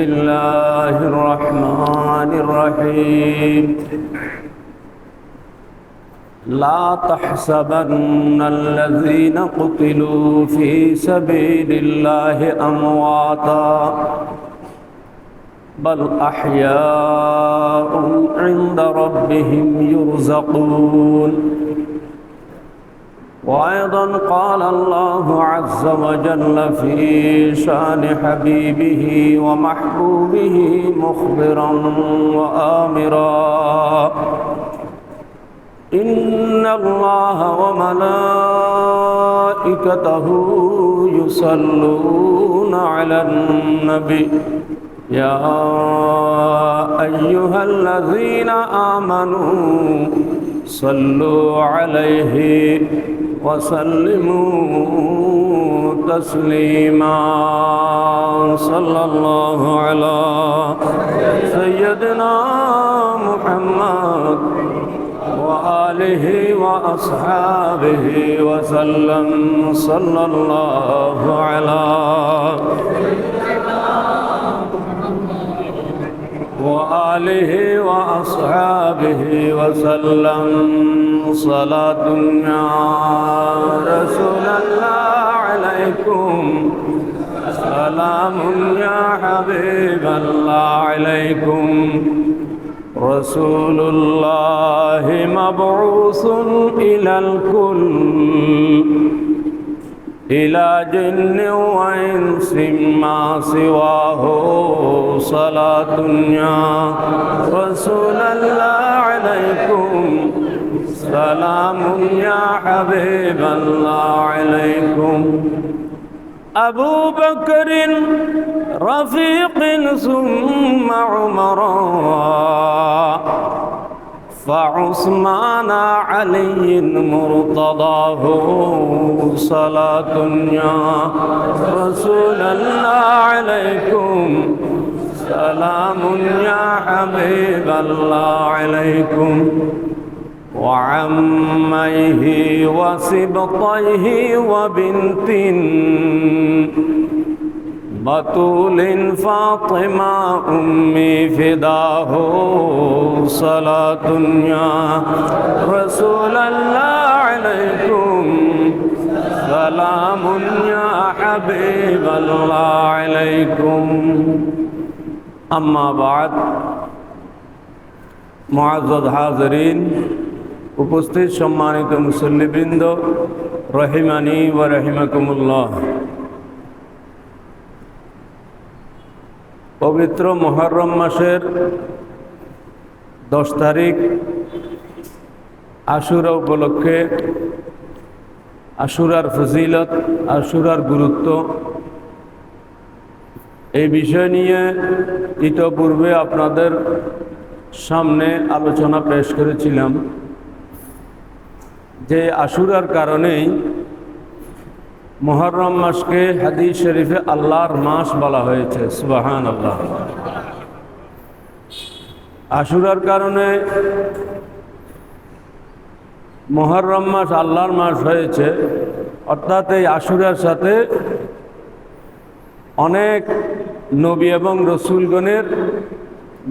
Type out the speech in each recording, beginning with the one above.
الله الرحمن الرحيم لا تحسبن الذين قتلوا في سبيل الله أمواتا بل أحياء عند ربهم يرزقون. وأيضا قال الله عز وجل في شأن حبيبه ومحبوبه مخبرا وآمرا إن الله وملائكته يصلون على النبي يا أيها الذين آمنوا صلوا عليه وسلموا تسليما. صلى الله على سيدنا محمد وآله وأصحابه وسلم. صلى الله على وآله وأصحابه وسلم. صلاة يا رسول الله عليكم، سلام يا حبيب الله عليكم. رسول الله مبعوث إلى الكل إلى جن وإنس ما سواه. صلاة يا رسول الله عليكم، سلام يا حبيب الله عليكم. أبو بكر رفيق ثم عمر فعثمان علي مرتضاه. صلاة يا رسول الله عليكم، سلام يا حبيب الله عليكم. وعميه وسبطيه وبنت بطول فاطمة أمي فداه. صلاة يا رسول الله عليكم، سلام يا حبيب الله عليكم. أما بعد، মুআজ্জাজ হাজিরিন, উপস্থিত সম্মানিত মুসল্লিবৃন্দ, রহিমানি ওয়া রাহিমাকুমুল্লাহ। পবিত্র মুহররম মাসের 10 তারিখ আশুরা উপলক্ষে আশুরার ফজিলত, আশুরার গুরুত্ব, এই বিষয় নিয়ে ইতপূর্বে আপনাদের সামনে আলোচনা পেশ করেছিলাম যে আশুরার কারণেই মুহররম মাসকে হাদিস শরীফে আল্লাহর মাস বলা হয়েছে। সুবহানাল্লাহ। আশুরার কারণে মুহররম মাস আল্লাহর মাস হয়েছে, অর্থাৎ এই আশুরার সাথে অনেক নবী এবং রসুলগণের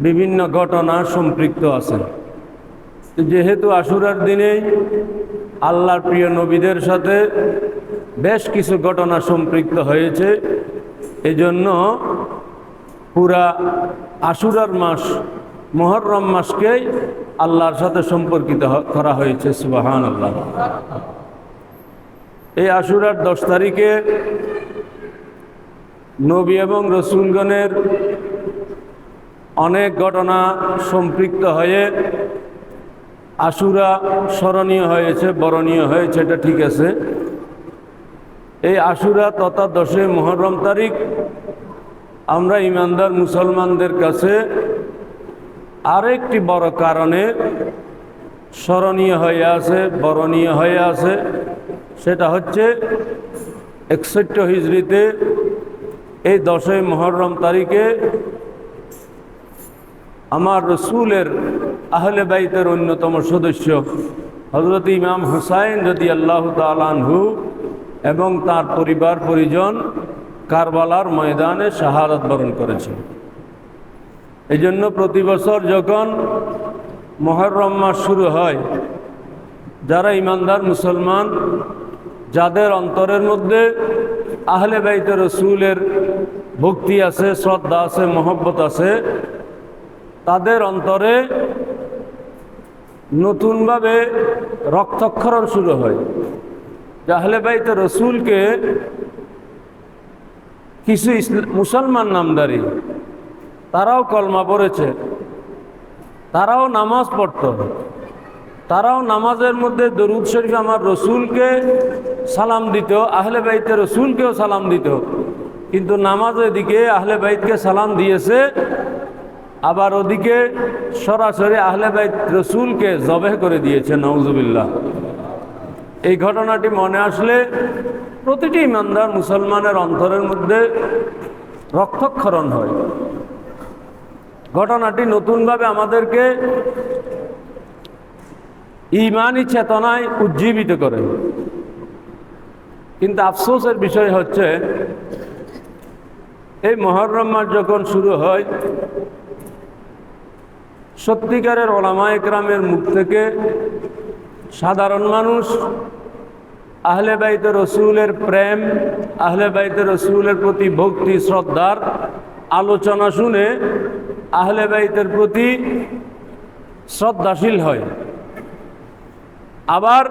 বিভিন্ন ঘটনা সম্পৃক্ত আছে। যেহেতু আশুরার দিনেই আল্লাহর প্রিয় নবীদের সাথে বেশ কিছু ঘটনা সম্পৃক্ত হয়েছে, এজন্য পুরা আশুরার মাস মুহররম মাসকেই আল্লাহর সাথে সম্পর্কিত করা হয়েছে। সুবহানাল্লাহ। এই আশুরার 10 তারিখে নবী এবং রসুলগণের অনেক ঘটনা সম্পৃক্ত হয়ে আশুরা স্মরণীয় হয়েছে, বরণীয় হয়েছে, এটা ঠিক আছে। এই আশুরা তথা 10 মুহররম তারিখ আমরা ইমানদার মুসলমানদের কাছে আরেকটি বড় কারণে স্মরণীয় হয়ে আছে, বরণীয় হয়ে আছে। সেটা হচ্ছে 61 হিজরিতে এই 10 মুহররম তারিখে আমার রসুলের আহলে বাইতের অন্যতম সদস্য হযরত ইমাম হুসাইন রাদিয়াল্লাহু তাআলা আনহু এবং তার পরিবার পরিজন কারবালার ময়দানে শাহাদাত বরণ করেছেন। এই জন্য প্রতি বছর যখন মুহররম মাস শুরু হয়, যারা ইমানদার মুসলমান, যাদের অন্তরের মধ্যে আহলে বাইতে রসুলের ভক্তি আছে, শ্রদ্ধা আছে, মহব্বত আছে, তাদের অন্তরে নতুনভাবে রক্তক্ষরণ শুরু হয়। আহলে বাইতে রসুলকে কিছু মুসলমান নামদারি, তারাও কলমা পড়েছে, তারাও নামাজ পড়ত, তারাও নামাজের মধ্যে দরুদ শরীফ আমার রসুলকে সালাম দিত, আহলে বাইতে রসুলকেও সালাম দিত। কিন্তু নামাজের দিকে আহলে বাইতকে সালাম দিয়েছে, আবার ওদিকে সরাসরি আহলে বাইত রসুলকে জবেহ করে দিয়েছে, নাউজুবিল্লাহ। এই ঘটনাটি মনে আসলে প্রতিটি ইমানদার মুসলমানের অন্তরের মধ্যে রক্তক্ষরণ হয়। ঘটনাটি নতুনভাবে আমাদেরকে ঈমানী চেতনায় উজ্জীবিত করে। কিন্তু আফসোসের বিষয় হচ্ছে, এই মুহররম মাস যখন শুরু হয়, সত্যিকারের উলামায়ে কেরামের মুখ থেকে সাধারণ মানুষ আহলে বাইতে রসুলের প্রেম, আহলে বাইতে রসুলের প্রতি ভক্তি শ্রদ্ধার আলোচনা শুনে আহলে বাইতের প্রতি শ্রদ্ধাশীল হয়। আবার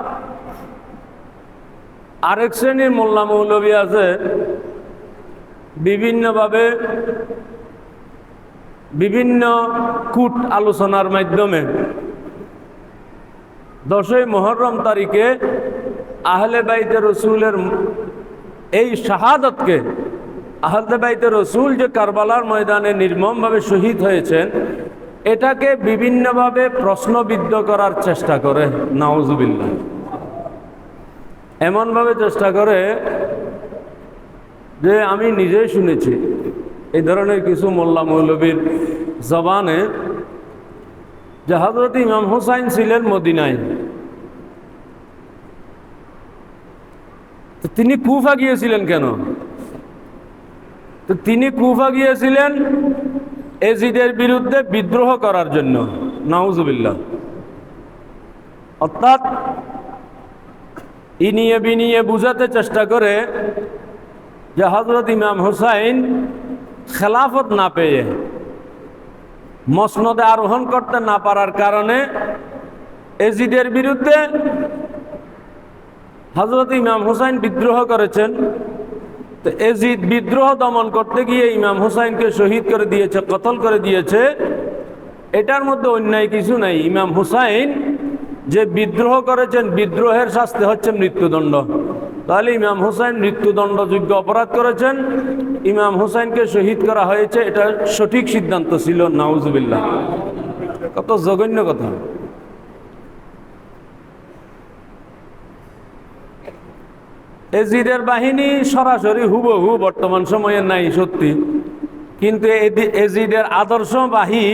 আরেক শ্রেণীর মোল্লা মৌলবী আছে, বিভিন্নভাবে বিভিন্ন কূট আলোচনার মাধ্যমে 10ই মুহররম তারিখে আহলে বাইতে রসুলের এই শাহাদতকে, আহলে বাইতে রসুল যে কারবালার ময়দানে নির্মমভাবে শহীদ হয়েছেন, এটাকে বিভিন্নভাবে প্রশ্নবিদ্ধ করার চেষ্টা করে, নাউজুবিল্লাহ। এমনভাবে চেষ্টা করে যে আমি নিজেই শুনেছি এই ধরনের কিছু মোল্লা মৌলবীর জবানে, যে হযরত ইমাম হুসাইন ছিলেন মদিনায়, তো তিনি কুফা গিয়েছিলেন কেন? তো তিনি কুফা গিয়েছিলেন এজিদের বিরুদ্ধে বিদ্রোহ করার জন্য, নাউজুবিল্লাহ। অর্থাৎ ইনিয়ে বিনিয়ে বুঝাতে চেষ্টা করে যে হযরত ইমাম হুসাইন খেলাফত না পেয়ে, মসনদে আরোহণ করতে না পারার কারণে এজিদের বিরুদ্ধে হযরত ইমাম হুসাইন বিদ্রোহ করেছেন। তো এজিদ বিদ্রোহ দমন করতে গিয়ে ইমাম হুসাইনকে শহীদ করে দিয়েছে, কতল করে দিয়েছে। এটার মধ্যে অন্যায় কিছু নাই। ইমাম হুসাইন যে বিদ্রোহ করেছেন, বিদ্রোহের শাস্তি হচ্ছে মৃত্যুদণ্ড। তাহলে ইমাম হুসাইন মৃত্যুদণ্ডযোগ্য অপরাধ করেছেন, ইমাম হুসাইনকে শহীদ করা হয়েছে, এটা সঠিক সিদ্ধান্ত ছিল, নাউজুবিল্লাহ। কত জঘন্য কথা। এজিদের বাহিনী সরাসরি হুবহু বর্তমান সময়ে নাই সত্যি, কিন্তু এজিদের আদর্শবাহী,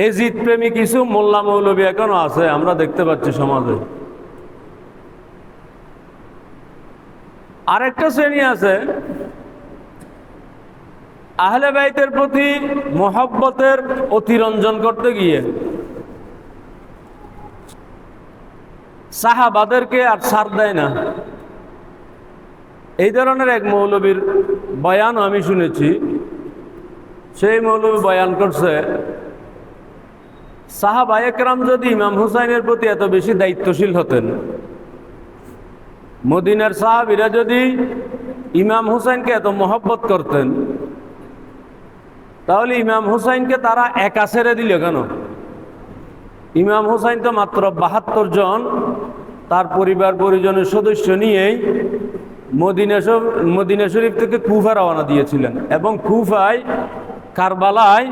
এজিদ প্রেমী কিছু মোল্লা মৌলবী এখনো আছে, আমরা দেখতে পাচ্ছি সমাজে। আরেকটা শ্রেণী আছে আহলে বাইতের প্রতি মহব্বতের অতিরঞ্জন করতে গিয়ে সাহাবাদেরকে আর ছাড় দেয় না। এই ধরনের এক মৌলবীর বয়ান আমি শুনেছি। সেই মৌলবী বয়ান করছে, সাহাবায়ে কেরাম যদি ইমাম হুসাইনের প্রতি এত বেশি দায়িত্বশীল হতেন, মদিনার সাহাবীরা যদি ইমাম হুসাইনকে এত মহব্বত করতেন, তাহলে ইমাম হুসাইনকে তারা একা ছেড়ে দিল কেন? ইমাম হুসাইন তো মাত্র 72 জন তার পরিবার পরিজনের সদস্য নিয়েই মদিনা শরীফ থেকে কুফা রওনা দিয়েছিলেন, এবং কুফায় কারবালায়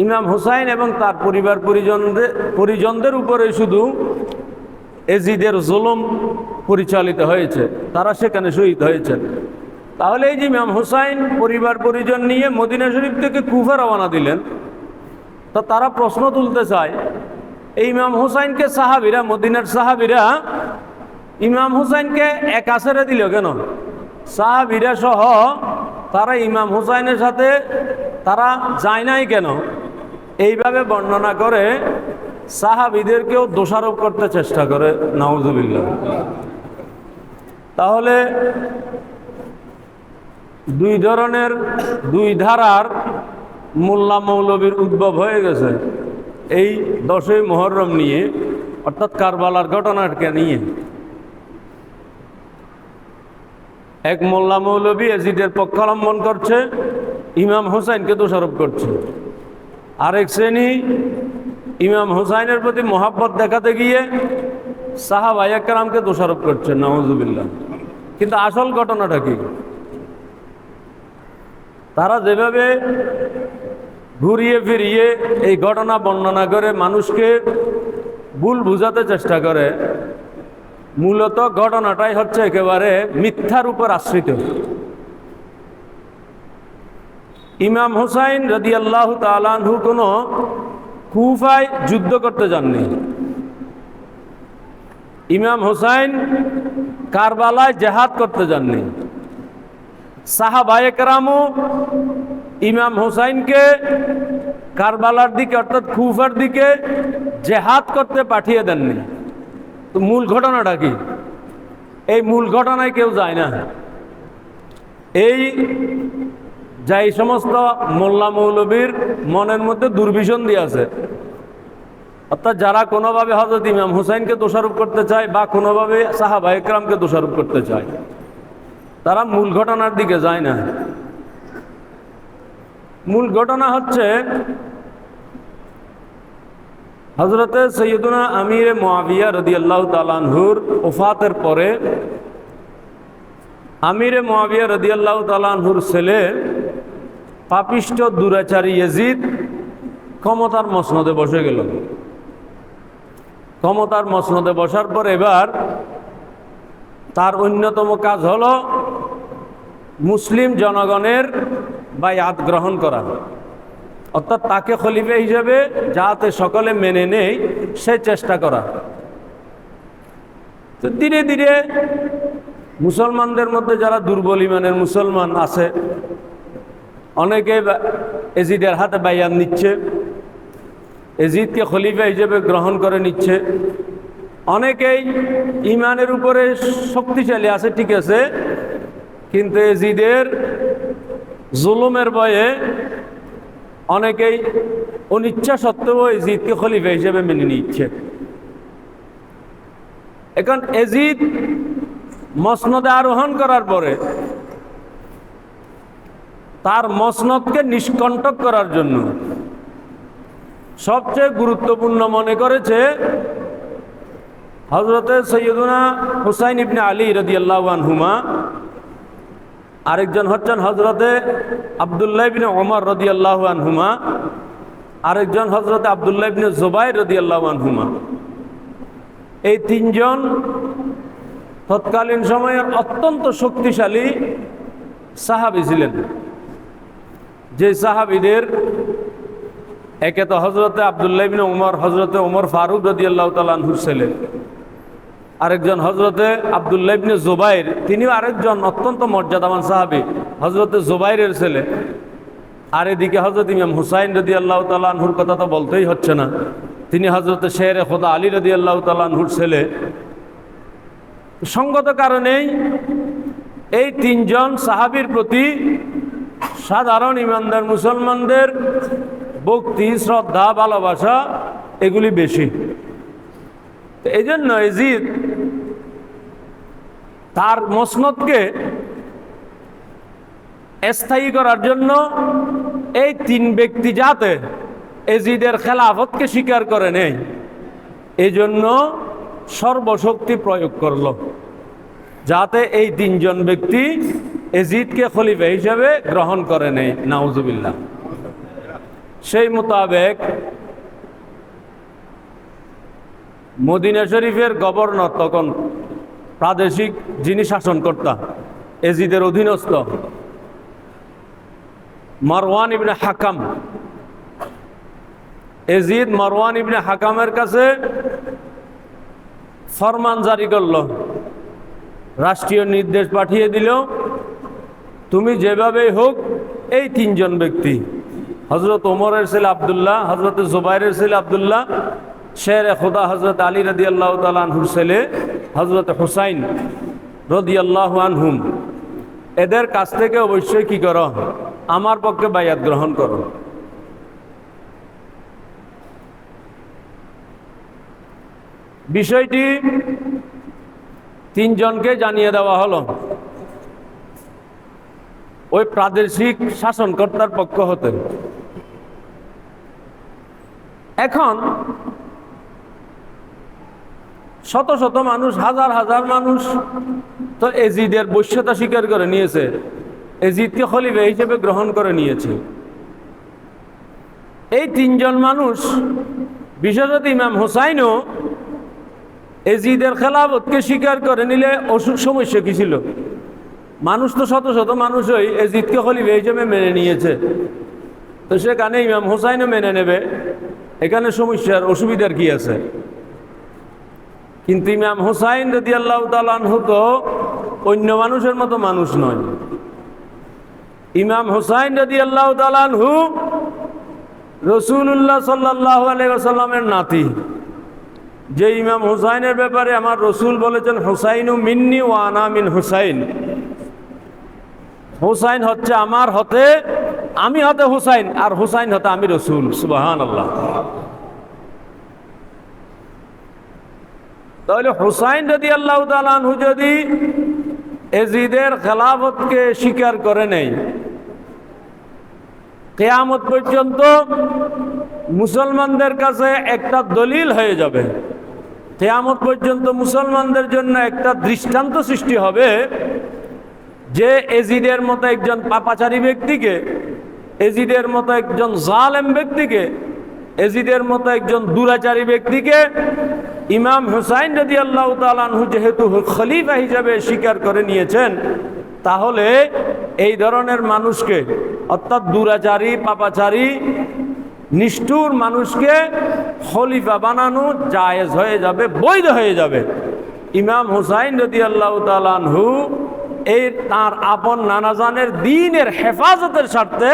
ইমাম হুসাইন এবং তার পরিবার পরিজনদের উপরে শুধু এজিদের জুলুম পরিচালিত হয়েছে, তারা সেখানে শহীদ হয়েছেন। তাহলে এই যে ইমাম হুসাইন পরিবার পরিজন নিয়ে মদিনা শরীফ থেকে কুফা রওনা দিলেন, তো তারা প্রশ্ন তুলতে চায়, এই ইমাম হুসাইনকে সাহাবীরা, মদিনার সাহাবীরা ইমাম হুসাইনকে একা ছেড়ে দিল কেন? সাহাবীরা সহ তারা ইমাম হুসাইনের সাথে তারা যায় নাই কেন, এইভাবে বর্ণনা করে সাহাবীদেরকেও দোষারোপ করতে চেষ্টা করে, নাউজুবিল্লাহ। তাহলে দুই ধরনের, দুই ধারার মোল্লা মৌলবীর উদ্ভব হয়ে গেছে এই 10ই মুহররম নিয়ে, অর্থাৎ কারবালার ঘটনাকে নিয়ে। এক মোল্লা মৌলবী এজিদের পক্ষাবলম্বন করছে, ইমাম হুসাইনকে দোষারোপ করছে। আরেক শ্রেণী ইমাম হুসাইনের প্রতি মহাব্বত দেখাতে গিয়ে সাহাবায়ে কেরামকে দোষারোপ করছে, নাউজুবিল্লাহ। কিন্তু আসল ঘটনাটা কি? তারা যেভাবে ঘুরিয়ে ফিরিয়ে এই ঘটনা বর্ণনা করে মানুষকে ভুল বুঝাতে চেষ্টা করে, মূলত ঘটনাটাই হচ্ছে একেবারে মিথ্যার উপর আশ্রিত। ইমাম হুসাইন রাদিয়াল্লাহু তাআলা আনহু কোনো কুফায় যুদ্ধ করতে যাননি। ইমাম হুসাইন কারবালায় জেহাদ করতে যাননি। সাহাবায়ে কেরামও ইমাম হুসাইনকে কারবালার দিকে অর্থাৎ কুফার দিকে জেহাদ করতে পাঠিয়ে দেননি। তো মূল ঘটনাটা কি? এই মূল ঘটনায় কেউ যায় না। এই যাই সমস্ত মোল্লা মৌলবীর মনের মধ্যে দুর্বিষণ দিয়ে আছে, অর্থাৎ যারা কোনোভাবে হযরত ইমাম হুসাইনকে দোষারোপ করতে চায় বা কোনোভাবে সাহাবায়ে কেরামকে দোষারোপ করতে চায়, তারা মূল ঘটনার দিকে যায় না। মূল ঘটনা হচ্ছে হযরতে সৈয়দুনা আমিরে মুআবিয়া রাদিয়াল্লাহু তাআলা আনহুর ওফাতের পরে আমিরে মুআবিয়া রাদিয়াল্লাহু তাআলা আনহুর ছেলে পাপিষ্ঠ দুরাচারী ইয়াজিদ ক্ষমতার মসনদে বসে গেল। ক্ষমতার মসনদে বসার পর এবার তার অন্যতম কাজ হলো মুসলিম জনগণের বায়াত গ্রহণ করা, অর্থাৎ তাকে খলিফা হিসেবে যাতে সকলে মেনে নেয় সে চেষ্টা করা। তো ধীরে ধীরে মুসলমানদের মধ্যে যারা দুর্বল ইমানের মুসলমান আছে অনেকে এজিদের হাতে বায়াত নিচ্ছে, এজিদকে খলিফা হিসেবে গ্রহণ করে নিচ্ছে। অনেকেই ইমানের উপরে শক্তিশালী আছে, ঠিক আছে, কিন্তু এজিদের জুলুমের ভয়ে অনেকেই অনিচ্ছা সত্ত্বেও এজিদকে খলিফা হিসেবে মেনে নিচ্ছে। এখন এজিদ মসনদে আরোহণ করার পরে তার মসনদকে নিষ্কণ্টক করার জন্য সবচেয়ে গুরুত্বপূর্ণ মনে করেছে হযরতে সৈয়দুনা হুসাইন ইবনে আলী রাদিয়াল্লাহু আনহুমা, আরেকজন হচ্ছেন হযরতে আব্দুল্লাহ ইবনে ওমর রাদিয়াল্লাহু আনহুমা, আরেকজন হযরতে আব্দুল্লাহ ইবনে জুবাইর রাদিয়াল্লাহু আনহুমা। এই তিনজন তৎকালীন সময়ের অত্যন্ত শক্তিশালী সাহাবী ছিলেন, যে সাহাবীদের একে তো হযরতে আব্দুল্লাহ ইবনে ওমর, হযরতে ওমর ফারুক রাদিয়াল্লাহু তাআলা আনহুর ছেলে, আরেকজন হযরতে আব্দুল্লাহ ইবনে জুবাইর, তিনিও আরেকজন অত্যন্ত মর্যাদাবান সাহাবী, হযরতে জুবাইরের ছেলে। আর এদিকে হযরত ইমাম হুসাইন রাদিয়াল্লাহু তাআলা আনহুর কথা তো বলতেই হচ্ছে না, তিনি হযরতে শেরে খোদা আলী রাদিয়াল্লাহু তাআলা আনহুর ছেলে। সঙ্গত কারণেই এই তিনজন সাহাবীর প্রতি সাধারণ ইমানদার মুসলমানদের ভক্তি, শ্রদ্ধা, ভালোবাসা এগুলি বেশি। এই জন্য এজিদ তার মসনদকে স্থায়ী করার জন্য এই তিন ব্যক্তি যাতে এজিদের খেলাফতকে স্বীকার করে নেয়, এই জন্য সর্বশক্তি প্রয়োগ করল যাতে এই তিনজন ব্যক্তি এজিদকে খলিফা হিসেবে গ্রহণ করে নেয়, নাউজুবিল্লাহ। সেই মোতাবেক মদিনা শরীফের গভর্নর, তখন প্রাদেশিক যিনি শাসনকর্তা এজিদের অধীনস্থ, মারওয়ান ইবনে হাকাম, এজিদ মারওয়ান ইবনে হাকামের কাছে ফরমান জারি করল, রাষ্ট্রীয় নির্দেশ পাঠিয়ে দিল তুমি যেভাবেই হোক এই তিনজন ব্যক্তি, হজরত ওমরের ছেলে আবদুল্লাহ, হজরত জুবাইরের ছেলে আবদুল্লাহ, শেরে খোদা হজরত আলী রাদিয়াল্লাহু তাআলা আনহুর ছেলে হজরত হুসাইন রাদিয়াল্লাহু আনহুম, এদের কাছ থেকে অবশ্যই কি করো, আমার পক্ষে বায়াত গ্রহণ করো। বিষয়টি তিনজনকে জানিয়ে দেওয়া হলো ওই প্রাদেশিক শাসনকর্তার পক্ষ হতে। এখন শত শত মানুষ, হাজার হাজার মানুষ তো এজিদের বৈশ্যতা স্বীকার করে নিয়েছে, এজিদকে খলিফা হিসেবে গ্রহণ করে নিয়েছে। এই তিনজন মানুষ, বিশেষত ইমাম হুসাইনও এজিদের খেলাফতকে স্বীকার করে নিলে অসুখ সমস্যা কি ছিল? মানুষ তো শত শত মানুষই এজিদকে খলিফা হিসেবে মেনে নিয়েছে, তো সেখানে ইমাম হুসাইনও মেনে নেবে, এখানে সমস্যার অসুবিধার কি আছে? কিন্তু ইমাম হুসাইন রাদিয়াল্লাহু তাআলা আনহু তো অন্য মানুষের মতো মানুষ নয়। ইমাম হুসাইন রাদিয়াল্লাহু তাআলা আনহু রাসূলুল্লাহ সাল্লাল্লাহু আলাইহি ওয়াসাল্লামের নাতি। যে ইমাম হুসাইনের ব্যাপারে আমার রসুল বলেছেন, হুসাইনু মিন্নি ওয়া আনা মিন হুসাইন, হুসাইন হচ্ছে আমার হতে, আমি হতে হুসাইন, আর হুসাইন হতে আমি রসুল। সুবহানাল্লাহ। তাহলে হুসাইন রাদিয়াল্লাহু তাআলা আনহু যদি এজিদের খেলাফতকে স্বীকার করে নেয়, কিয়ামত পর্যন্ত মুসলমানদের কাছে একটা দলিল হয়ে যাবে, কিয়ামত পর্যন্ত মুসলমানদের জন্য একটা দৃষ্টান্ত সৃষ্টি হবে যে এজিদের মতো একজন পাপাচারী ব্যক্তিকে, এজিদের মতো একজন জালেম ব্যক্তিকে, এজিদের মতো একজন দুরাচারী ব্যক্তিকে ইমাম হুসাইন রাদিয়াল্লাহু তাআলা আনহু যেহেতু খলিফা হিসেবে স্বীকার করে নিয়েছেন, তাহলে এই ধরনের মানুষকে, অর্থাৎ দুরাচারী, পাপাচারী, নিষ্ঠুর মানুষকে খলিফা বানানো জায়েজ হয়ে যাবে, বৈধ হয়ে যাবে। ইমাম হুসাইন রাদিয়াল্লাহু তাআলা আনহু এই তার আপন নানাজানের দ্বীনের হেফাজতের স্বার্থে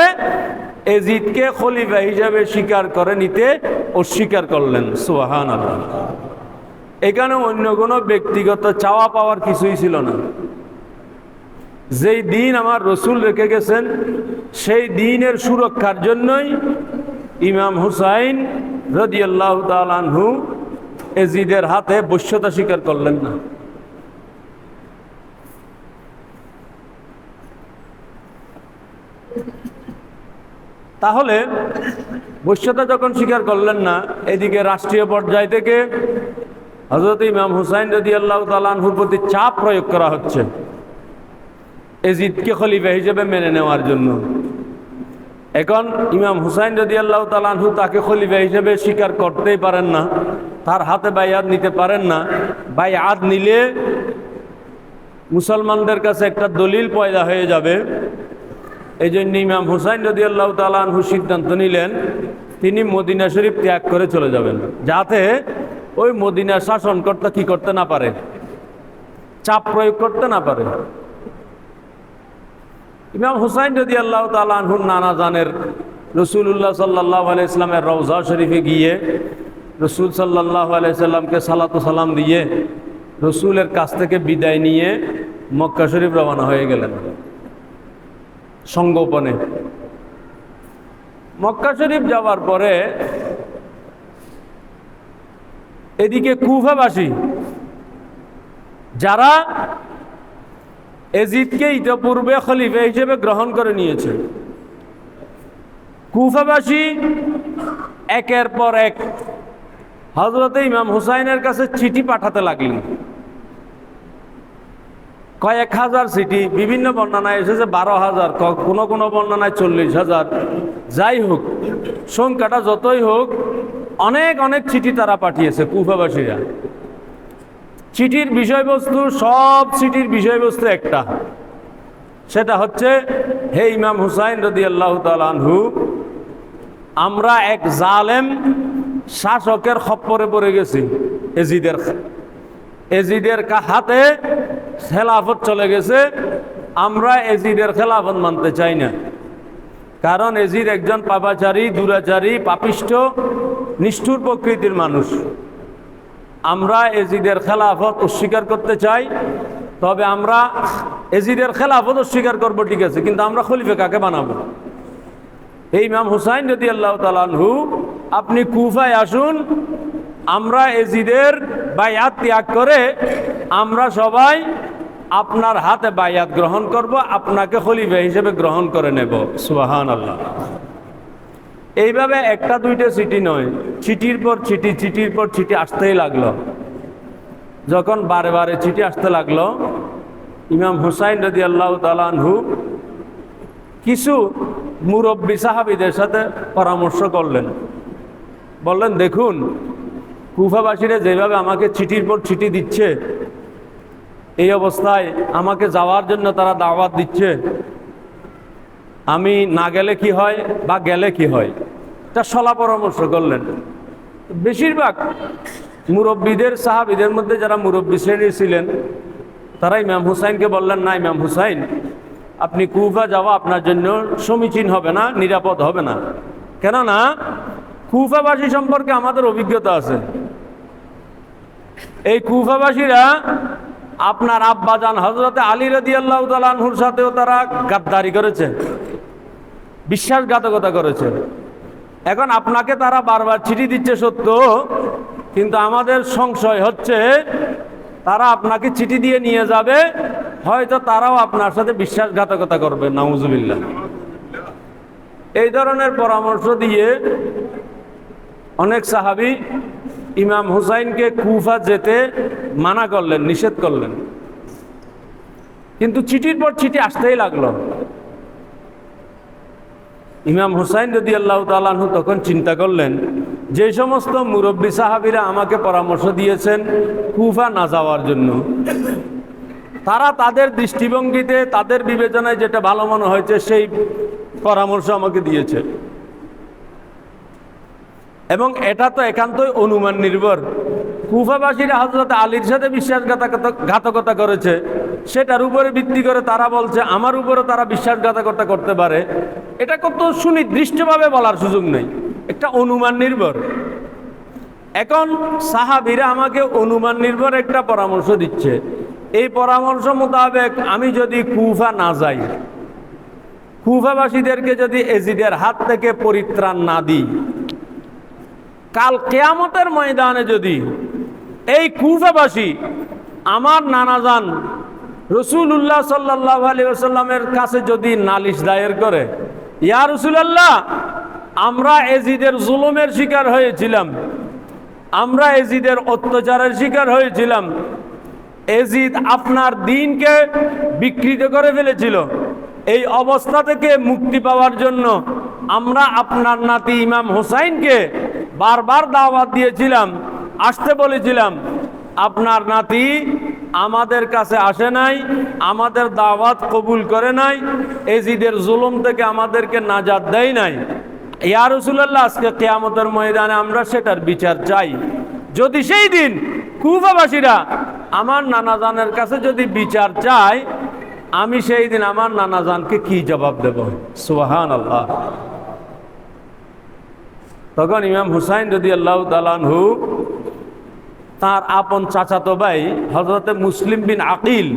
এজিদকে খলিফা হিসেবে স্বীকার করে নিতে অস্বীকার করলেন। সুবহানাল্লাহ। এখানে অন্য কোনো ব্যক্তিগত চাওয়া পাওয়ার কিছুই ছিল না। যেই দিন আমার রসুল রেখে গেছেন, সেই দিনের সুরক্ষার জন্যই ইমাম হুসাইন রাদিয়াল্লাহু তাআলা আনহু এজিদের হাতে বশ্যতা স্বীকার করলেন না। তাহলে বশ্যতা যখন স্বীকার করলেন না, এদিকে রাষ্ট্রীয় পর্যায় থেকে হযরত ইমাম হুসাইন রাদিয়াল্লাহু তাআলা আনহুর প্রতি চাপ প্রয়োগ করা হচ্ছে এজিদকে খলিফা হিসেবে মেনে নেওয়ার জন্য। এখন ইমাম হুসাইন রাদিয়াল্লাহু তাআলা আনহু তাকে খলিফা হিসেবে স্বীকার করতেই পারেন না, তার হাতে বাইআত নিতে পারেন না। বাইআত নিলে মুসলমানদের কাছে একটা দলিল পয়দা হয়ে যাবে। এই জন্য ইমাম হুসাইন রাদিয়াল্লাহু তাআলা আনহু সিদ্ধান্ত নিলেন তিনি মদিনা শরীফ ত্যাগ করে চলে যাবেন, যাতে ওই মদিনার শাসনকর্তা কি করতে না পারে, চাপ প্রয়োগ করতে না পারে। ইমাম হুসাইন রাদিয়াল্লাহু তাআলা আনহুর নানা জানের রাসূলুল্লাহ সাল্লাল্লাহু আলাইহি সাল্লামের রওজা শরীফে গিয়ে রাসূল সাল্লাল্লাহু আলাইহি সাল্লামকে সালাতু সালাম দিয়ে রাসূলের কাছ থেকে বিদায় নিয়ে মক্কা শরীফ রওনা হয়ে গেলেন সংগোপনে। মক্কা শরীফ যাওয়ার পরে এদিকে কুফাবাসী, যারা এজিদকে ইতিপূর্বে খলিফা হিসেবে গ্রহণ করে নিয়েছে, কুফাবাসী একের পর এক হযরত ইমাম হুসাইনের কাছে চিঠি পাঠাতে লাগলেন। কয়েক হাজার চিঠি, বিভিন্ন বর্ণনায় এসেছে 12,000, কোনো কোনো বর্ণনায় 40,000। যাই হোক, সংখ্যাটা যতই হোক, অনেক অনেক চিঠি তারা পাঠিয়েছে কুফাবাসীরা। চিঠির বিষয়বস্তু, সব চিঠির বিষয়বস্তু একটা, সেটা হচ্ছে, হে ইমাম হুসাইন রাদিয়াল্লাহু তাআলা আনহু, আমরা এক জালেম শাসকের খপ্পরে পড়ে গেছি। এজিদের হাতে খেলাফত চলে গেছে, আমরা এজিদের খেলাফত মানতে চাই না, কারণ এজিদ একজন পাপাচারী, দুরাচারী, পাপিষ্ঠ, নিষ্ঠুর প্রকৃতির মানুষ। আমরা এজিদের খেলাফত অস্বীকার করতে চাই, তবে আমরা এজিদের খেলাফত অস্বীকার করবো ঠিক আছে, কিন্তু আমরা খলিফা কাকে বানাবো? এই ইমাম হুসাইন রাদিয়াল্লাহু তাআলা আনহু, আপনি কুফায় আসুন, আমরা এজিদের বায়াত ত্যাগ করে আমরা সবাই আপনার হাতে বায়াত গ্রহণ করব, আপনাকে খলিফা হিসেবে গ্রহণ করে নেব। সুবহানাল্লাহ। এইভাবে একটা দুইটা চিঠি নয়, চিঠির পর চিঠি, চিঠির পর চিঠি আসতেই লাগলো। যখন বারে বারে চিঠি আসতে লাগলো, ইমাম হুসাইন রাদিয়াল্লাহু তাআলা আনহু কিছু মুরব্বী সাহাবীদের সাথে পরামর্শ করলেন। বললেন, দেখুন, কুফাবাসীরা যেভাবে আমাকে চিঠির পর চিঠি দিচ্ছে, এই অবস্থায় আমাকে যাওয়ার জন্য তারা দাওয়াত দিচ্ছে, আমি না গেলে কি হয় বা গেলে কি হয়, এটা সলা পরামর্শ করলেন। বেশিরভাগ মুরব্বীদের, সাহাবীদের মধ্যে যারা মুরব্বী শ্রেণীর ছিলেন, তারা ইমাম হুসাইনকে বললেন, না ইমাম হুসাইন, আপনি কুফা যাওয়া আপনার জন্য সমীচীন হবে না, নিরাপদ হবে না। কেননা কুফাবাসী সম্পর্কে আমাদের অভিজ্ঞতা আছে। এই কুফাবাসীরা আপনার আব্বাজান হযরতে আলী রাদিয়াল্লাহু তাআলা আনহুর সাথেও তারা গাদ্দারি করেছে, বিশ্বাসঘাতকতা করেছে। এখন আপনাকে তারা বারবার চিঠি দিচ্ছে সত্য, কিন্তু আমাদের সংশয় হচ্ছে তারা আপনাকে চিঠি দিয়ে নিয়ে যাবে, হয়তো তারাও আপনার সাথে বিশ্বাসঘাতকতা করবে, নাউজুবিল্লাহ। এই ধরনের পরামর্শ দিয়ে অনেক সাহাবী ইমাম হুসাইনকে কুফা যেতে মানা করলেন, নিষেধ করলেন। কিন্তু চিঠির পর চিঠি আসতেই লাগলো। ইমাম হুসাইন রাদিয়াল্লাহু তাআলা আনহু তখন চিন্তা করলেন, যে সমস্ত মুরব্বী সাহাবীরা আমাকে পরামর্শ দিয়েছেন কুফা না যাওয়ার জন্য, তারা তাদের দৃষ্টিভঙ্গিতে, তাদের বিবেচনায় যেটা ভালো মনে হয়েছে সেই পরামর্শ আমাকে দিয়েছে, এবং এটা তো একান্তই অনুমান নির্ভর। কুফাবাসীরা হযরত আলীর সাথে বিশ্বাসঘাতকতা করেছে, সেটার উপরে ভিত্তি করে তারা বলছে আমার উপরে তারা বিশ্বাসঘাতকতা করতে পারে। এটা কত সুনির্দিষ্টভাবে বলার সুযোগ নেই, একটা অনুমান নির্ভর। এখন সাহাবীরা আমাকে অনুমান নির্ভর একটা পরামর্শ দিচ্ছে, এই পরামর্শ মোতাবেক আমি যদি কুফা না যাই, কুফাবাসীদেরকে যদি এজিদের হাত থেকে পরিত্রাণ না দিই, কাল কিয়ামতের ময়দানে যদি এই কুফাবাসী আমার নানাজান রাসূলুল্লাহ সাল্লাল্লাহু আলাইহি ওয়াসাল্লামের কাছে যদি নালিশ দায়ের করে, ইয়া রাসূলুল্লাহ, আমরা এজিদের জুলুমের শিকার হয়েছিলাম, আমরা এজিদের অত্যাচারের শিকার হয়েছিলাম, এজিদ আপনার দ্বীনকে বিকৃত করে ফেলেছিল, এই অবস্থা থেকে মুক্তি পাওয়ার জন্য আমরা আপনার নাতি ইমাম হুসাইনকে বারবার দাওয়াত দিয়েছিলাম, আসতে বলেছিলাম, আপনার নাতি আমাদের কাছে আসে নাই, আমাদের দাওয়াত কবুল করে নাই, এজিদের জুলুম থেকে আমাদেরকে নাজাত দেয় নাই। ইয়া রাসূলুল্লাহ, আজকে কিয়ামতের ময়দানে আমরা সেটার বিচার চাই। যদি সেই দিন কুফাবাসীরা আমার নানাজানের কাছে যদি বিচার চায়, আমি সেই দিন আমার নানাজানকে কি জবাব দেব? সুবহানাল্লাহ। তখন ইমাম হুসাইন রাদিয়াল্লাহু তাআলা আনহু তার আপন চাচাতো ভাই হযরতে মুসলিম বিন আকিল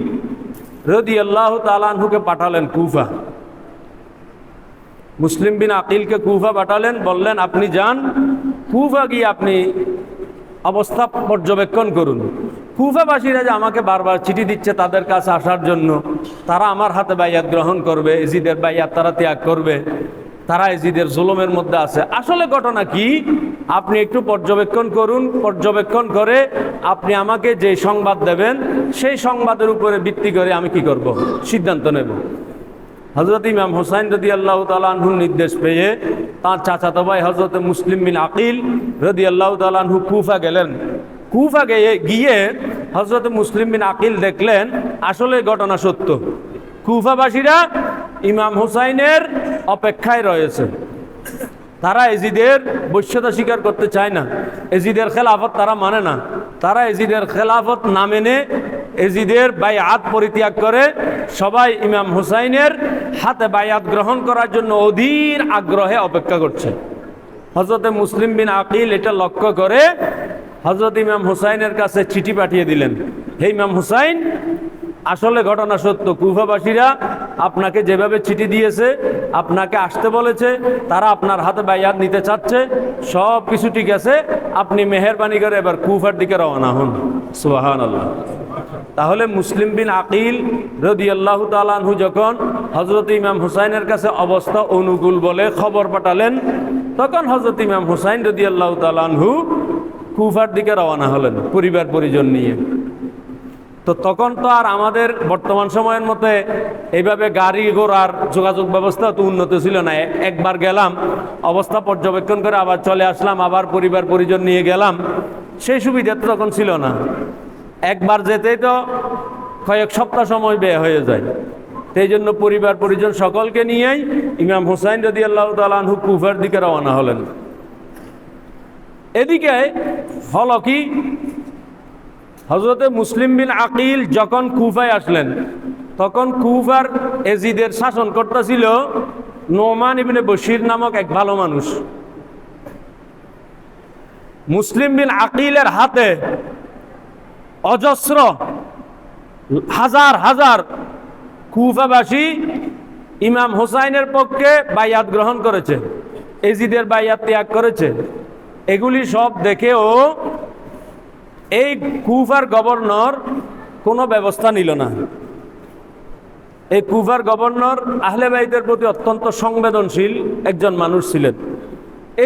রাদিয়াল্লাহু তাআলা আনহুকে পাঠালেন কুফা। মুসলিম বিন আকিলকে কুফা পাঠালেন, বললেন আপনি যান কুফা, গিয়ে আপনি অবস্থা পর্যবেক্ষণ করুন। কুফাবাসীরা যে আমাকে বারবার চিঠি দিচ্ছে তাদের কাছে আসার জন্য, তারা আমার হাতে বাইয়াত গ্রহণ করবে, এজিদের বাইয়াত তারা ত্যাগ করবে, তারা এজিদের জুলুমের মধ্যে আছে, আসলে ঘটনা কি আপনি একটু পর্যবেক্ষণ করুন। পর্যবেক্ষণ করে আপনি আমাকে যে সংবাদ দেবেন সেই সংবাদের উপরে ভিত্তি করে আমি কি করব, সিদ্ধান্ত নেব। হযরত ইমাম হুসাইন রাদিয়াল্লাহু তাআলা আনহুর নির্দেশ পেয়ে তার চাচাতো ভাই হযরত মুসলিম বিন আকিল রাদিয়াল্লাহু তাআলা আনহু কুফা গেলেন। কুফা গিয়ে হযরত মুসলিম বিন আকিল দেখলেন আসলে ঘটনা সত্য, কুফাবাসীরা ইমাম হুসাইনের অপেক্ষায় রয়েছে, তারা এজিদের বৈশ্যতা স্বীকার করতে চায় না, এজিদের খেলাফত তারা মানে না, তারা এজিদের খেলাফত না মেনে এজিদের বায়াত পরিত্যাগ করে সবাই ইমাম হুসাইনের হাতে বায়াত গ্রহণ করার জন্য অধীর আগ্রহে অপেক্ষা করছে। হযরতে মুসলিম বিন আকিল এটা লক্ষ্য করে হযরত ইমাম হুসাইনের কাছে চিঠি পাঠিয়ে দিলেন, হে ইমাম হুসাইন, আসলে ঘটনা সত্য, কুফাবাসীরা আপনাকে যেভাবে চিঠি দিয়েছে, আপনাকে আসতে বলেছে, তারা আপনার হাতে বায়াত নিতে চাচ্ছে, সব কিছু ঠিক আছে, আপনি মেহেরবানি করে এবার কুফার দিকে রওনা হন। সুবহানাল্লাহ। তাহলে মুসলিম বিন আকিল রাদিয়াল্লাহু তাআলা আনহু যখন হযরত ইমাম হুসাইনের কাছে অবস্থা অনুকূল বলে খবর পাঠালেন, তখন হযরত ইমাম হুসাইন রাদিয়াল্লাহু তাআলা আনহু কুফার দিকে রওনা হলেন পরিবার পরিজন নিয়ে। তো তখন তো আর আমাদের বর্তমান সময়ের মতে এইভাবে গাড়ি ঘোড়ার যোগাযোগ ব্যবস্থা তো উন্নত ছিল না। একবার গেলাম, অবস্থা পর্যবেক্ষণ করে আবার চলে আসলাম, আবার পরিবার পরিজন নিয়ে গেলাম, সেই সুবিধা তো তখন ছিল না। একবার যেতেই তো কয়েক সপ্তাহ সময় ব্যয় হয়ে যায়। সেই জন্য পরিবার পরিজন সকলকে নিয়েই ইমাম হুসাইন রাদিয়াল্লাহু তাআলা আনহু কুফার দিকে রওনা হলেন। এদিকে হলো কি, হযরতে মুসলিম বিন আকিল যখন কুফায় আসলেন, তখন কুফার এজিদের শাসনকর্তা ছিল নোমান ইবনে বশির নামক এক ভালো মানুষ। মুসলিম বিন আকিলের হাতে অজস্র হাজার হাজার কুফাবাসী ইমাম হুসাইনের পক্ষে বায়াত গ্রহণ করেছে, এজিদের বায়াত ত্যাগ করেছে। এগুলি সব দেখেও এই কুফার গভর্নর কোনো ব্যবস্থা নিল না। এই কুফার গভর্নর আহলে বাইতের প্রতি অত্যন্ত সংবেদনশীল একজন মানুষ ছিলেন।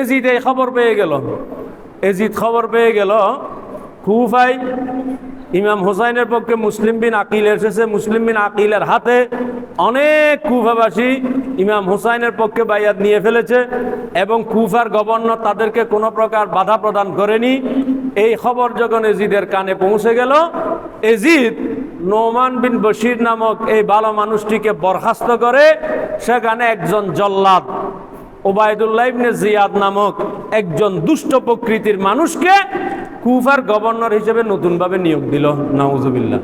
এজিদ এই খবর পেয়ে গেল, এজিদ খবর পেয়ে গেল কুফায় ইমাম হুসাইনের পক্ষে মুসলিম বিন আকিল এসেছে, মুসলিম বিন আকিলের হাতে অনেক কুফাবাসী ইমাম হুসাইনের পক্ষে বায়াত নিয়ে ফেলেছে এবং কুফার গভর্নর তাদেরকে কোনো প্রকার বাধা প্রদান করেনি। এই খবর যখন এজিদের কানে পৌঁছে গেল, এজিদ নোমান বিন বশির নামক এই ভালো মানুষটিকে বরখাস্ত করে সেখানে একজন জল্লাদ ওবায়দুল্লাহ ইবনে জিয়াদ নামক একজন দুষ্ট প্রকৃতির মানুষকে কুফার গভর্নর হিসেবে নতুনভাবে নিয়োগ দিল। নাউজুবিল্লাহ।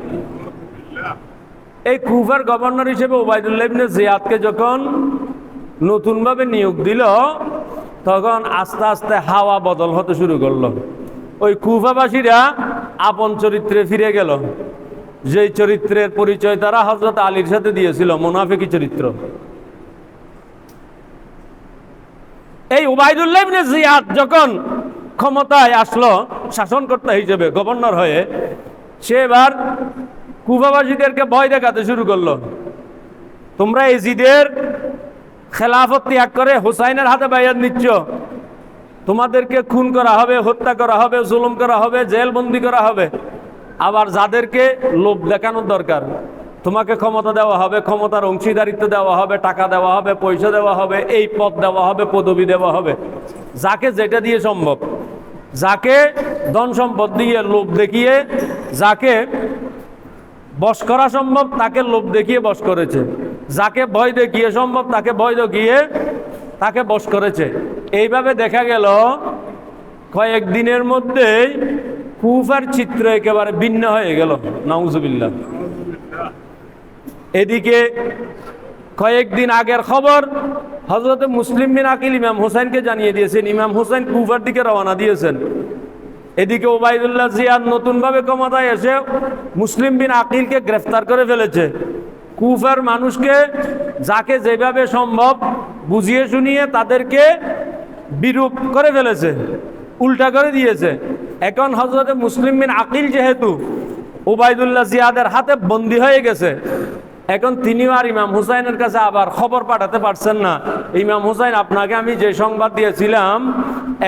এই কুফার গভর্নর হিসেবে ওবায়দুল্লাহ ইবনে জিয়াদকে যখন নতুনভাবে নিয়োগ দিল, তখন আস্তে আস্তে হাওয়া বদল হতে শুরু করলো। ওই কুফাবাসীরা আপন চরিত্রে ফিরে গেল, যেই চরিত্রের পরিচয় তারা হযরত আলীর সাথে দিয়েছিল, মুনাফিকি চরিত্র। এই ওবায়দুল্লাহ ইবনে জিয়াদ যখন ক্ষমতায় আসলো শাসনকর্তা হিসেবে গভর্নর হয়ে, সে এবার কুফাবাসীদেরকে ভয় দেখাতে শুরু করলো, তোমরা এজিদের খেলাফত ত্যাগ করে হুসাইনের হাতে বায়াত নিচ্ছ, তোমাদেরকে খুন করা হবে, হত্যা করা হবে, জুলুম করা হবে, জেলবন্দি করা হবে। আবার যাদেরকে লোভ দেখানোর দরকার, তোমাকে ক্ষমতা দেওয়া হবে, ক্ষমতার অংশীদারিত্ব দেওয়া হবে, টাকা দেওয়া হবে, পয়সা দেওয়া হবে, এই পদ দেওয়া হবে, পদবি দেওয়া হবে, যাকে যেটা দিয়ে সম্ভব, যাকে ধন সম্পদ দিয়ে লোভ দেখিয়ে যাকে বশ করা সম্ভব তাকে লোভ দেখিয়ে বশ করেছে, যাকে ভয় দেখিয়ে সম্ভব তাকে ভয় দেখিয়ে তাকে বশ করেছে। এইভাবে দেখা গেল কয়েকদিনের মধ্যেই কুফার চিত্র একেবারে ভিন্ন হয়ে গেল। নাউজুবিল্লাহ। এদিকে কয়েকদিন আগের খবর হযরত মুসলিম বিন আকিল ইমাম হুসাইনকে জানিয়ে দিয়েছেন, ইমাম হুসাইন কুফার দিকে রওনা দিয়েছেন। এদিকে ওবায়দুল্লাহ জিয়াদ নতুনভাবে ক্ষমতায় এসে মুসলিম বিন আকিলকে গ্রেফতার করে ফেলেছে। কুফার মানুষকে যাকে যেভাবে সম্ভব বুঝিয়ে শুনিয়ে তাদেরকে বিরূপ করে ফেলেছে, উল্টা করে দিয়েছে। এখন হযরত মুসলিম বিন আকিল যেহেতু ওবায়দুল্লাহ জিয়াদের হাতে বন্দী হয়ে গেছে, এখন তিনিও আর ইমাম হুসাইনের কাছে আবার খবর পাঠাতে পারছেন না, ইমাম হুসাইন আপনাকে আমি যে সংবাদ দিয়েছিলাম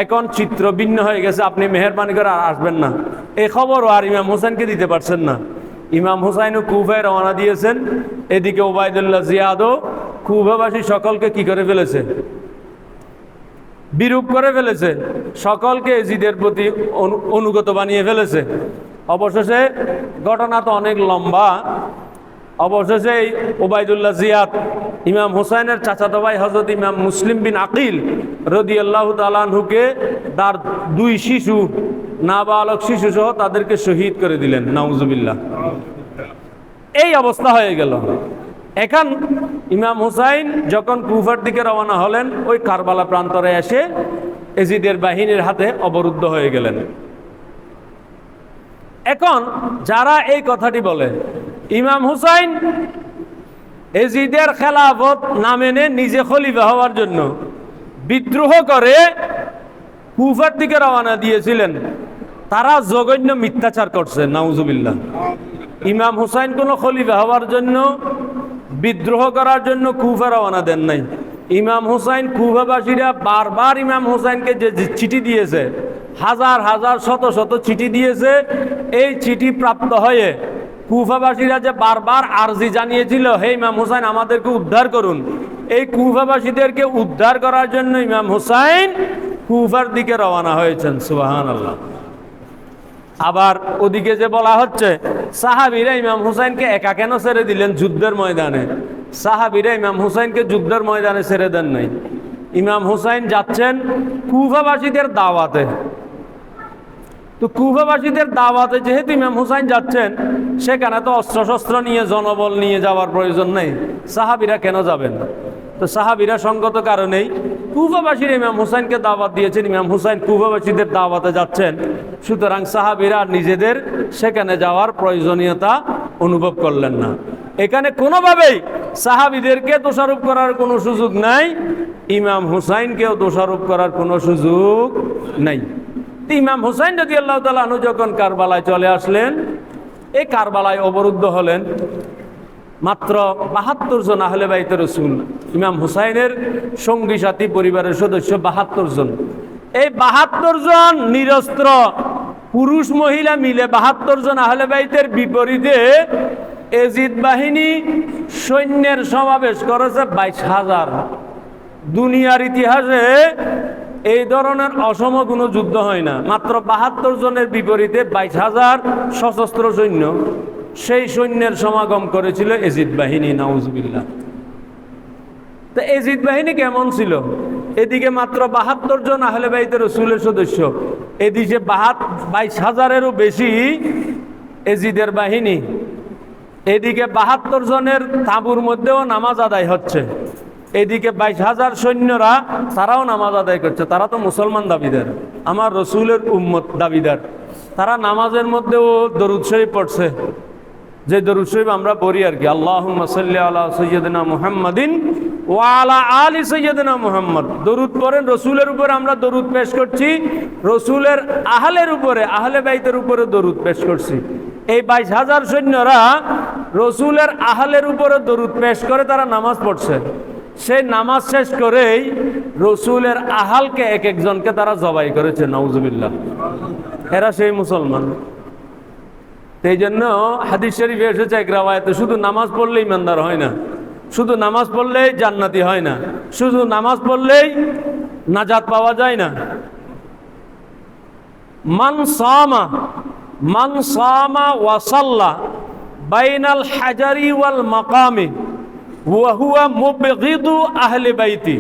এখন চিত্র ভিন্ন হয়ে গেছে, আপনি মেহেরবানি করে আর আসবেন না, এই খবরও আর ইমাম হুসাইনকে দিতে পারছেন না। ইমাম হুসাইনও কুফায় রওনা দিয়েছেন। এদিকে ওবায়দুল্লাহ জিয়াদও কুফাবাসী সকলকে কি করে ফেলেছে, বিরূপ করে ফেলেছে, সকলকে এজিদের প্রতি অনুগত বানিয়ে ফেলেছে। অবশেষে ঘটনা তো অনেক লম্বা। অবশেষে ওবায়দুল্লাহ জিয়াদ ইমাম হুসাইনের চাচাতো ভাই হযরত ইমাম মুসলিম বিন আকিল রাদিয়াল্লাহু তাআলা আনহুকে তার দুই শিশু, নাবালক শিশু সহ তাদেরকে শহীদ করে দিলেন। নাউজুবিল্লাহ। এই অবস্থা হয়ে গেল। এখন ইমাম হুসাইন যখন কুফার দিকে রওনা হলেন, ওই কারবালা প্রান্তরে এসে এজিদের বাহিনীর হাতে অবরুদ্ধ হয়ে গেলেন। এখন যারা এই কথাটি বলে ইমাম হুসাইন এজিদের খেলাফত না মেনে নিজে খলিফা হওয়ার জন্য বিদ্রোহ করে কুফার দিকে রওনা দিয়েছিলেন, তারা জঘন্য মিথ্যাচার করছে, নাউজুবিল্লাহ। ইমাম হুসাইন কোনো খলিফা হওয়ার জন্য বিদ্রোহ করার জন্য কুফা রওনা দেন নাই। ইমাম হুসাইন, কুফাবাসীরা বারবার ইমাম হুসাইনকে যে চিঠি দিয়েছে, হাজার হাজার শত শত চিঠি দিয়েছে, এই চিঠি প্রাপ্ত হয়ে কুফাবাসীরা যে বারবার আরজি জানিয়েছিল, হে ইমাম হুসাইন আমাদেরকে উদ্ধার করুন, এই কুফাবাসীদেরকে উদ্ধার করার জন্য ইমাম হুসাইন কুফার দিকে রওনা হয়েছেন। সুবহানাল্লাহ। আবার ওদিকে যে বলা হচ্ছে সাহাবীরা ইমাম হুসাইনকে একা কেন ছেড়ে দিলেন যুদ্ধের ময়দানে? সাহাবীরা ইমাম হুসাইনকে যুদ্ধের ময়দানে ছেড়ে দেন নাই। ইমাম হুসাইন যাচ্ছেন কুফাবাসীদের দাওয়াতে, তো কুফাবাসীদের দাওয়াতে যেহেতু ইমাম হুসাইন যাচ্ছেন, সেখানে তো অস্ত্রশস্ত্র নিয়ে জনবল নিয়ে যাওয়ার প্রয়োজন নেই, সাহাবীরা কেন যাবেন? তো সাহাবীরা সঙ্গত কারণেই কুফাবাসীর ইমাম হুসাইনকে দাওয়াত দিয়েছেন, ইমাম হুসাইন কুফাবাসীদের দাওয়াতে যাচ্ছেন, সুতরাং সাহাবীরা নিজেদের সেখানে যাওয়ার প্রয়োজনীয়তা অনুভব করলেন না। এখানে কোনোভাবেই সাহাবীদেরকে দোষারোপ করার কোনো সুযোগ নাই, ইমাম হুসাইনকেও দোষারোপ করার কোনো সুযোগ নাই। ইমাম হুসাইন রাদিয়াল্লাহু তাআলা আনহু যখন কারবালায় চলে আসলেন, এই কারবালায় অবরুদ্ধ হলেন মাত্র ৭২ জন আহলে বাইতে রাসূল। ইমাম হুসাইনের সঙ্গী সাথী পরিবারের সদস্য ৭২ জন। এই ৭২ জন নিরস্ত্র পুরুষ মহিলা মিলে ৭২ জন আহলে বাইতের বিপরীতে এজিদ বাহিনী সৈন্যের সমাবেশ করেছে ২২,০০০। দুনিয়ার ইতিহাসে এই ধরনের অসম কোনো যুদ্ধ হয় না। মাত্র ৭২ জনের বিপরীতে ২২,০০০ সশস্ত্র সৈন্য, সেই সৈন্যের সমাগম করেছিল এজিদ বাহিনী, নাউজুবিল্লাহ। তো এজিদ বাহিনী কেমন ছিল? এদিকে মাত্র ৭২ জন আহলে বাইতে রাসূলের সদস্য, এদিকে ২২,০০০-এরও বেশি এজিদের বাহিনী, এদিকে ৭২ জনের তাঁবুর মধ্যেও নামাজ আদায় হচ্ছে, এদিকে ২২,০০০ সৈন্যরা তারাও নামাজ আদায় করছে। তারা তো মুসলমান দাবিদার, আমার রসুলের উম্মত দাবিদার। তারা নামাজের মধ্যেও দরুদ শরীফ পড়ছে, যে দরুদ শরীফ আমরা পড়ি আর কি, আল্লাহুম্মা সাল্লি আলা সাইয়্যিদিনা মুহাম্মাদিন ওয়া আলা আলি সাইয়্যিদিনা মুহাম্মদ। দরুদ পড়েন, রসুলের উপরে আমরা দরুদ পেশ করছি, রসুলের আহলের উপরে, আহলে বাইতের উপরে দরুদ পেশ করছি। এই ২২,০০০ সৈন্যরা রসুলের আহলের উপরে দরুদ পেশ করে তারা নামাজ পড়ছে। সেই নামাজ শেষ করেই রসুলের আহালকে এক একজনকে তারা জবাই করেছে, নাউজুবিল্লাহ। এরা সেই মুসলমান। এই জন্য হাদিস শরীফে এসেছে এক রাওয়ায়াতে, শুধু নামাজ পড়লেই ইমানদার হয় না, শুধু নামাজ পড়লেই জান্নাতি হয় না, শুধু নামাজ পড়লেই নাজাত পাওয়া যায় না। মান সামা ওয়া সাল্লা বাইনাল হাজারি ওয়াল মাকামি ওয়া হুয়া মুবগিদু আহলি বাইতি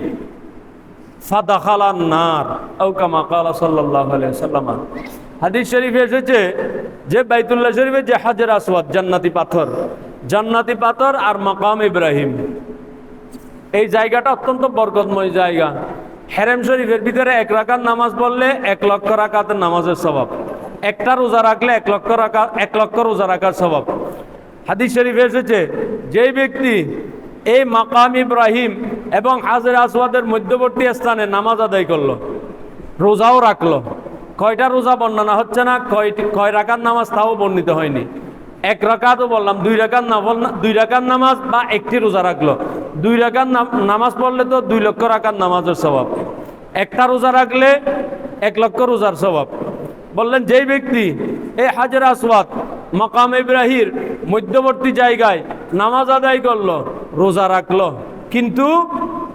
ফাদাখালান নার আও কামা ক্বালা সাল্লাল্লাহু আলাইহি ওয়াসাল্লাম। হাদিস শরীফে এসেছে যে বাইতুল্লাহ শরীফে যে হাজার আসওয়াদ, জান্নাতি পাথর আর মাকাম ইব্রাহিম, এই জায়গাটা অত্যন্ত বরকতময় জায়গা। হেরেম শরীফের ভিতরে ১ রাকাত নামাজ পড়লে ১,০০,০০০ রাকাতের নামাজের সওয়াব, একটা রোজা রাখলে ১,০০,০০০ রোজা রাখার সওয়াব। হাদিস শরীফে এসেছে যেই ব্যক্তি এই মাকাম ইব্রাহিম এবং হাজরে আসওয়াদের মধ্যবর্তী স্থানে নামাজ আদায় করলো, রোজাও রাখলো, কয়টা রোজা বর্ণনা হচ্ছে না, কয় রাকাত নামাজ তাও বর্ণিত হয়নি। ১ রাকাতও বললাম, ২ রাকাত নামাজ বা একটি রোজা রাখলো, ২ রাকাত নামাজ পড়লে তো ২,০০,০০০ রাকাত নামাজের স্বভাব, একটা রোজা রাখলে ১,০০,০০০ রোজার স্বভাব। বললেন যেই ব্যক্তি এই হাজরে আসওয়াদ মাকাম ইব্রাহিম মধ্যবর্তী জায়গায় নামাজ আদায় করলো, রোজা রাখলো, কিন্তু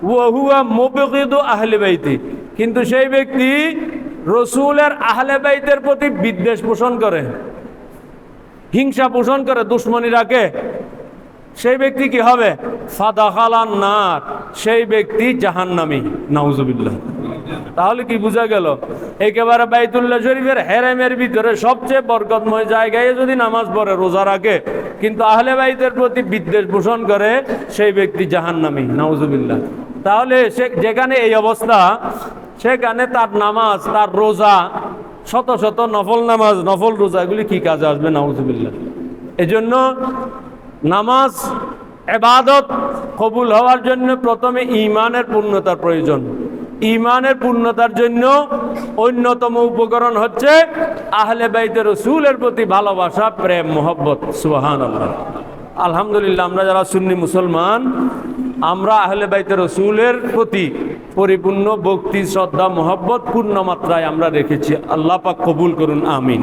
ওয়া হুয়া মুবগিদু আহলি বাইতি, কিন্তু সেই ব্যক্তি রসুলের আহলে বাইতের প্রতি বিদ্বেষ পোষণ করে, হিংসা পোষণ করে, দুশ্মনী রাখে, সেই ব্যক্তি কি হবে? ফাদাখালান নার, সেই ব্যক্তি জাহান্নামী, নাউজুবিল্লাহ। তাহলে কি বোঝা গেল? একেবারে বাইতুল্লাহ শরীফের হেরেমের ভিতরে সবচেয়ে বরকতময় জায়গায় যদি নামাজ পড়ে, রোজা রাখে, কিন্তু আহলে বাইতের প্রতি বিদ্বেষ পোষণ করে, সেই ব্যক্তি জাহান্নামী, নাউজুবিল্লাহ। তাহলে সে যেখানে এই অবস্থা, সেখানে তার নামাজ, তার রোজা, শত শত নফল নামাজ, নফল রোজা, এগুলি কি কাজে আসবে? নাউজুবিল্লাহ। এজন্য নামাজ ইবাদত কবুল হওয়ার জন্য প্রথমে ঈমানের পূর্ণতার প্রয়োজন। ঈমানের পূর্ণতার জন্য অন্যতম উপকরণ হচ্ছে আহলে বাইতে রাসূলের প্রতি ভালোবাসা, প্রেম, মোহব্বত। সুবহানাল্লাহ। আলহামদুলিল্লাহ, আমরা যারা সুন্নি মুসলমান, আমরা আহলে বাইতে রাসূলের প্রতি পরিপূর্ণ ভক্তি, শ্রদ্ধা, মোহব্বত পূর্ণ মাত্রায় আমরা রেখেছি। আল্লাহ পাক কবুল করুন, আমিন।